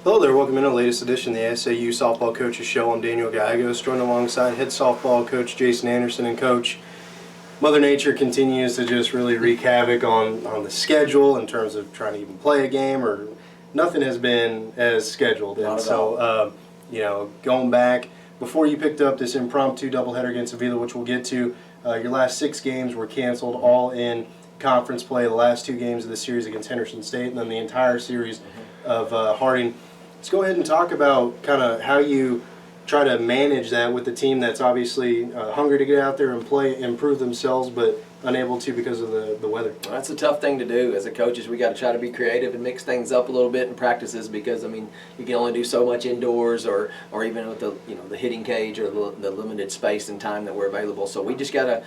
Hello there, welcome in to the latest edition of the SAU Softball Coaches Show. I'm Daniel Gallegos, joined alongside head softball coach Jason Anderson. And coach, Mother Nature continues to just really wreak havoc on the schedule in terms of trying to even play a game, or nothing has been as scheduled. And so, going back, before you picked up this impromptu doubleheader against Avila, which we'll get to, your last 6 games were canceled, all in conference play. The last 2 games of the series against Henderson State, and then the entire series of Harding. Let's go ahead and talk about kind of how you try to manage that with the team that's obviously hungry to get out there and play, improve themselves, but unable to because of the weather. Well, that's a tough thing to do. As a coaches, we got to try to be creative and mix things up a little bit in practices, because I mean, you can only do so much indoors, or even with the hitting cage, or the limited space and time that we're available. So we just got to,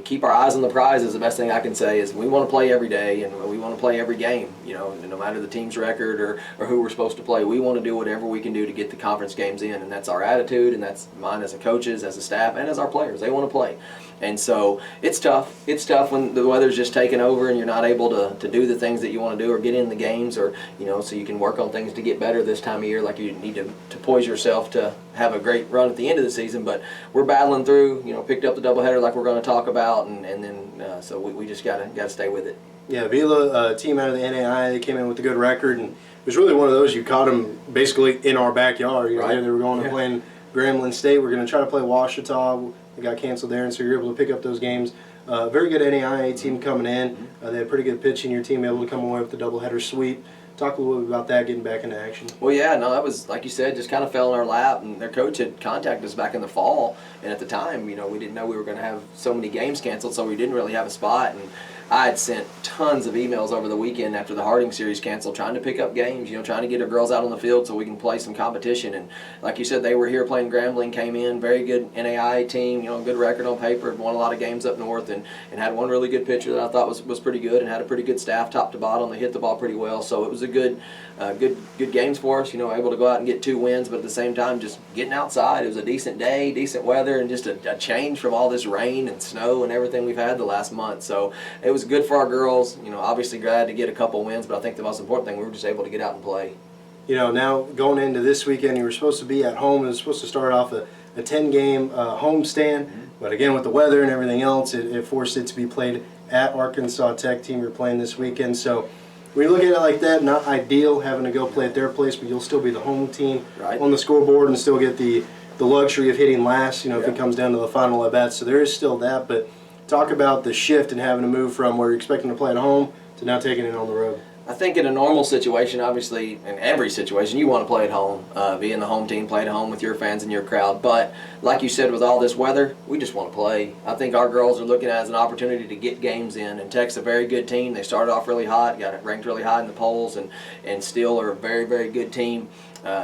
keep our eyes on the prize is the best thing I can say. Is we want to play every day, and we want to play every game. No matter the team's record or who we're supposed to play, we want to do whatever we can do to get the conference games in, and that's our attitude, and that's mine as a coaches, as a staff, and as our players. They want to play. And so it's tough. It's tough when the weather's just taking over and you're not able to do the things that you want to do, or get in the games, or so you can work on things to get better this time of year. Like, you need to poise yourself to have a great run at the end of the season. But we're battling through. Picked up the doubleheader like we're going to talk about, and then so we just gotta stay with it. Yeah, Avila, team out of the NAI, they came in with a good record, and it was really one of those, you caught them basically in our backyard. Right. They were going to play in Grambling State. We're going to try to play Washita. It got canceled there, and so you're able to pick up those games. Very good NAIA team coming in. They had pretty good pitching. Your team able to come away with the doubleheader sweep. Talk a little bit about that, getting back into action. Well, yeah, no, that was, like you said, just kind of fell in our lap, and their coach had contacted us back in the fall, and at the time, we didn't know we were going to have so many games canceled, so we didn't really have a spot. And I had sent tons of emails over the weekend after the Harding series canceled, trying to pick up games, trying to get our girls out on the field so we can play some competition. And like you said, they were here playing Grambling, came in, very good NAIA team, good record on paper, won a lot of games up north, and had one really good pitcher that I thought was pretty good, and had a pretty good staff top to bottom. They hit the ball pretty well, so it was a good games for us, able to go out and get 2 wins, but at the same time just getting outside. It was a decent day, decent weather, and just a change from all this rain and snow and everything we've had the last month. So it was good for our girls. Obviously glad to get a couple wins, but I think the most important thing, we were just able to get out and play. Now going into this weekend, you were supposed to be at home. It was supposed to start off a 10-game homestand, but again, with the weather and everything else, it forced it to be played at Arkansas Tech, team you're playing this weekend. So when you look at it like that, not ideal having to go play at their place, but you'll still be the home team on the scoreboard and still get the luxury of hitting last, if it comes down to the final at bat. So there is still that, but talk about the shift and having to move from where you're expecting to play at home to now taking it on the road. I think in a normal situation, obviously in every situation, you want to play at home, being the home team, play at home with your fans and your crowd. But like you said, with all this weather, we just want to play. I think our girls are looking at it as an opportunity to get games in. And Tech's a very good team. They started off really hot, got it ranked really high in the polls, and still are a very, very good team.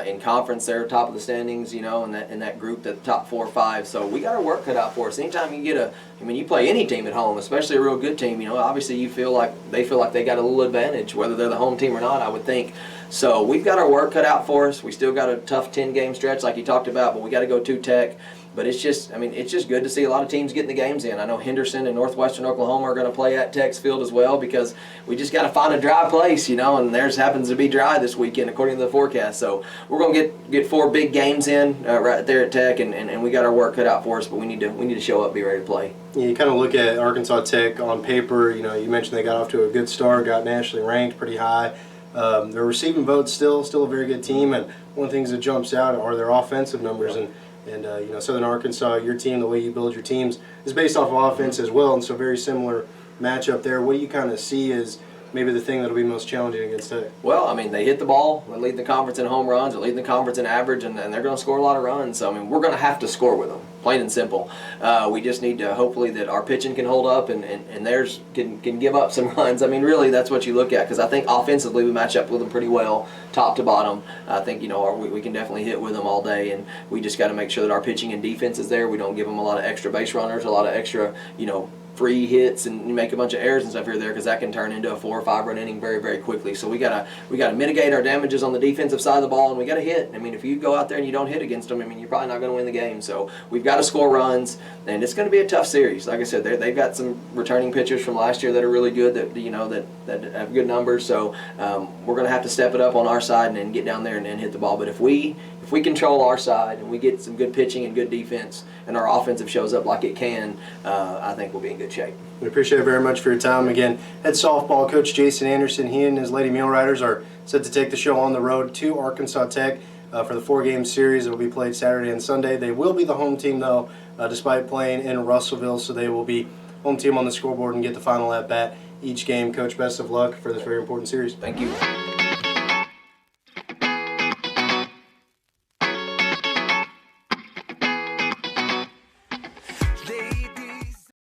In conference, they're top of the standings, in that group, the top 4 or 5. So we got our work cut out for us. Anytime you get you play any team at home, especially a real good team, obviously you feel like they got a little advantage, whether they're the home team or not, I would think. So we've got our work cut out for us. We still got a tough 10-game stretch like you talked about, but we got to go to Tech. But it's just good to see a lot of teams getting the games in. I know Henderson and Northwestern Oklahoma are going to play at Tech's field as well, because we just got to find a dry place, and theirs happens to be dry this weekend according to the forecast. So we're going to get 4 big games in right there at Tech, and we got our work cut out for us. But we need to show up, be ready to play. Yeah, you kind of look at Arkansas Tech on paper. You mentioned they got off to a good start, got nationally ranked pretty high. Their receiving votes still a very good team, and one of the things that jumps out are their offensive numbers. And Southern Arkansas, your team, the way you build your teams is based off of offense as well, and so very similar matchup there. What do you kind of see as maybe the thing that'll be most challenging against Tech? Well, they hit the ball. They lead the conference in home runs. They're leading the conference in average, and they're going to score a lot of runs. So, we're going to have to score with them, plain and simple. We just need to, hopefully, that our pitching can hold up and theirs can give up some runs. Really, that's what you look at, because I think offensively we match up with them pretty well, top to bottom. I think, we can definitely hit with them all day, and we just got to make sure that our pitching and defense is there. We don't give them a lot of extra base runners, a lot of extra, free hits and you make a bunch of errors and stuff here or there, because that can turn into a 4 or 5 run inning very, very quickly. So we gotta mitigate our damages on the defensive side of the ball, and we gotta hit. I mean, if you go out there and you don't hit against them, I mean, you're probably not going to win the game. So we've got to score runs, and it's going to be a tough series. Like I said, they've got some returning pitchers from last year that are really good, that have good numbers. So we're going to have to step it up on our side and then get down there and then hit the ball. But if we control our side and we get some good pitching and good defense, and our offensive shows up like it can, I think we'll be in good shape. We appreciate it very much for your time. Again, head softball coach Jason Anderson, he and his Lady Meal Riders are set to take the show on the road to Arkansas Tech for the 4-game series that will be played Saturday and Sunday. They will be the home team, though, despite playing in Russellville, so they will be home team on the scoreboard and get the final at-bat each game. Coach, best of luck for this very important series. Thank you.